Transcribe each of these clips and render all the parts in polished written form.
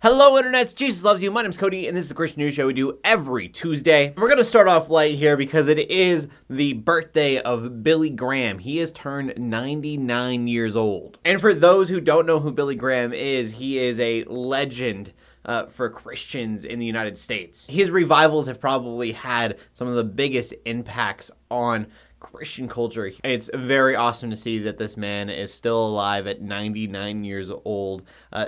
Hello internets, Jesus loves you. My name's Cody and this is the Christian News Show we do every Tuesday. We're going to start off light here because it is the birthday of Billy Graham. He has turned 99 years old. And for those who don't know who Billy Graham is, he is a legend for Christians in the United States. His revivals have probably had some of the biggest impacts on Christian culture. It's very awesome to see that this man is still alive at 99 years old,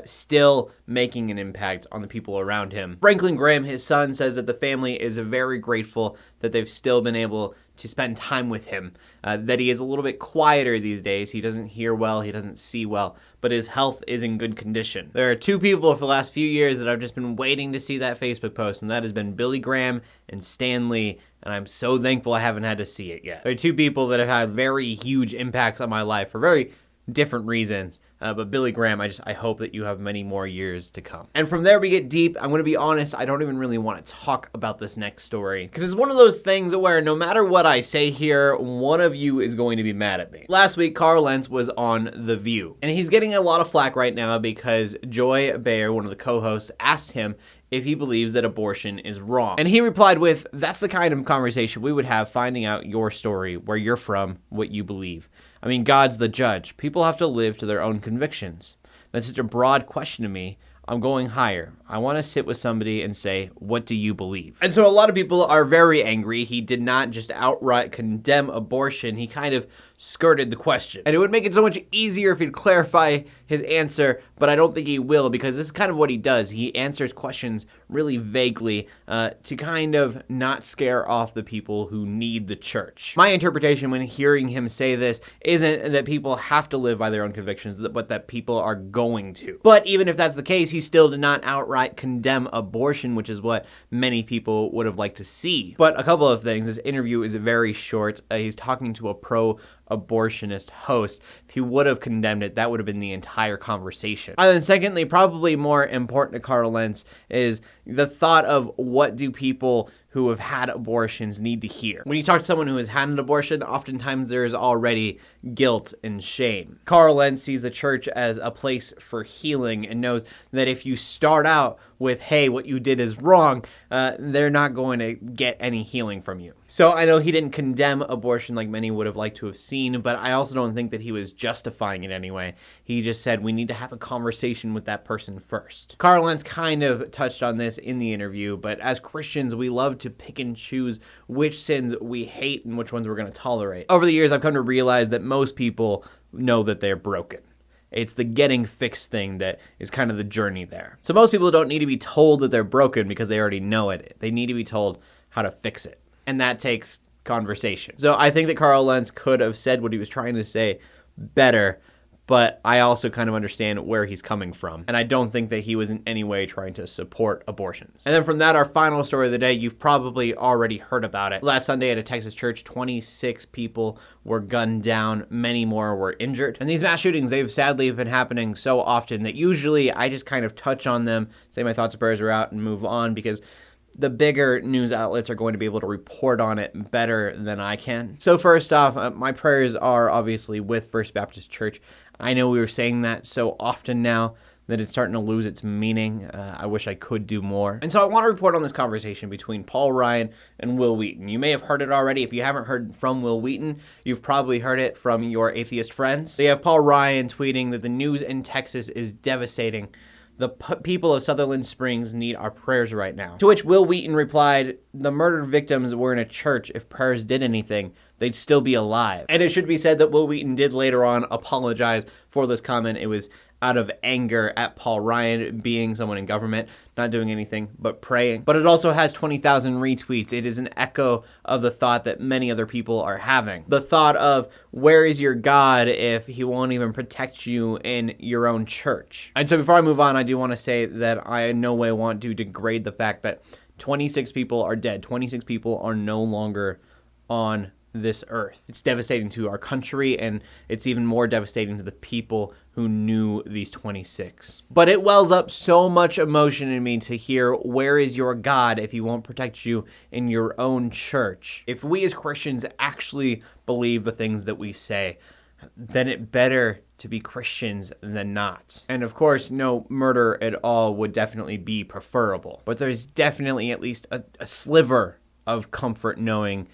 still making an impact on the people around him. Franklin Graham, his son, says that the family is very grateful that they've still been able to spend time with him, that he is a little bit quieter these days. He doesn't hear well, he doesn't see well, but his health is in good condition. There are two people for the last few years that I've just been waiting to see that Facebook post, and that has been Billy Graham and Stan Lee, and I'm so thankful I haven't had to see it yet. There are two people that have had very huge impacts on my life for very different reasons. But Billy Graham, I hope that you have many more years to come. And from there we get deep. I'm going to be honest, I don't even really want to talk about this next story, because it's one of those things where no matter what I say here, one of you is going to be mad at me. Last week, Lentz was on The View, and he's getting a lot of flack right now because Joy Behar, one of the co-hosts, asked him if he believes that abortion is wrong. And he replied with, "That's the kind of conversation we would have finding out your story, where you're from, what you believe. I mean, God's the judge. People have to live to their own convictions. That's such a broad question to me. I'm going higher. I want to sit with somebody and say, what do you believe?" And so a lot of people are very angry. He did not just outright condemn abortion. He kind of skirted the question. And it would make it so much easier if he'd clarify his answer, but I don't think he will, because this is kind of what he does. He answers questions really vaguely to kind of not scare off the people who need the church. My interpretation when hearing him say this isn't that people have to live by their own convictions, but that people are going to. But even if that's the case, he still did not outright condemn abortion, which is what many people would have liked to see. But a couple of things. This interview is very short. He's talking to a pro-abortionist host. If he would have condemned it, that would have been the entire conversation. And then secondly, probably more important to Lentz, is the thought of what do people who have had abortions need to hear. When you talk to someone who has had an abortion, oftentimes there is already guilt and shame. Lentz sees the church as a place for healing and knows that if you start out with, hey, what you did is wrong, they're not going to get any healing from you. So I know he didn't condemn abortion like many would have liked to have seen, but I also don't think that he was justifying it anyway. He just said we need to have a conversation with that person first. Lentz kind of touched on this in the interview, but as Christians, we love to pick and choose which sins we hate and which ones we're going to tolerate. Over the years, I've come to realize that most people know that they're broken. It's the getting fixed thing that is kind of the journey there. So most people don't need to be told that they're broken because they already know it. They need to be told how to fix it. And that takes conversation. So I think that Lentz could have said what he was trying to say better, but I also kind of understand where he's coming from. And I don't think that he was in any way trying to support abortions. And then from that, our final story of the day, you've probably already heard about it. Last Sunday at a Texas church, 26 people were gunned down. Many more were injured. And these mass shootings, they've sadly been happening so often that usually I just kind of touch on them, say my thoughts and prayers are out, and move on, because the bigger news outlets are going to be able to report on it better than I can. So first off, my prayers are obviously with First Baptist Church. I know we were saying that so often now that it's starting to lose its meaning. I wish I could do more. And so I want to report on this conversation between Paul Ryan and Wil Wheaton. You may have heard it already. If you haven't heard from Wil Wheaton, you've probably heard it from your atheist friends. So you have Paul Ryan tweeting that the news in Texas is devastating. The people of Sutherland Springs need our prayers right now. To which Wil Wheaton replied, the murdered victims were in a church. If prayers did anything, they'd still be alive. And it should be said that Wil Wheaton did later on apologize for this comment. It was out of anger at Paul Ryan being someone in government, not doing anything but praying. But it also has 20,000 retweets. It is an echo of the thought that many other people are having. The thought of, where is your God if he won't even protect you in your own church? And so before I move on, I do want to say that I in no way want to degrade the fact that 26 people are dead. 26 people are no longer on this earth. It's devastating to our country, and it's even more devastating to the people who knew these 26. But it wells up so much emotion in me to hear, where is your God if he won't protect you in your own church? If we as Christians actually believe the things that we say, then it better to be Christians than not. And of course, no murder at all would definitely be preferable. But there's definitely at least a sliver of comfort knowing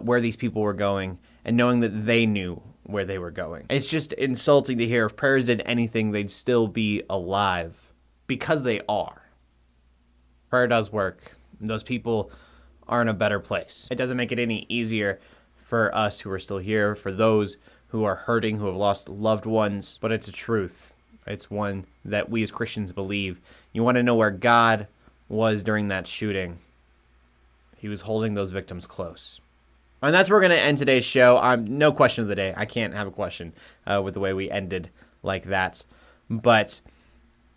where these people were going and knowing that they knew where they were going. It's just insulting to hear if prayers did anything, they'd still be alive. Because they are. Prayer does work. Those people are in a better place. It doesn't make it any easier for us who are still here, for those who are hurting, who have lost loved ones, but it's a truth. It's one that we as Christians believe. You want to know where God was during that shooting? He was holding those victims close. And that's where we're going to end today's show. No question of the day. I can't have a question with the way we ended like that. But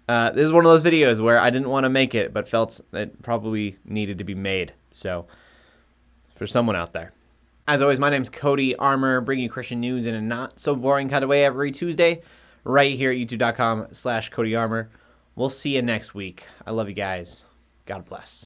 this is one of those videos where I didn't want to make it, but felt it probably needed to be made. So, for someone out there. As always, my name's CodyArmour, bringing you Christian news in a not-so-boring kind of way every Tuesday, right here at youtube.com/CodyArmour. We'll see you next week. I love you guys. God bless.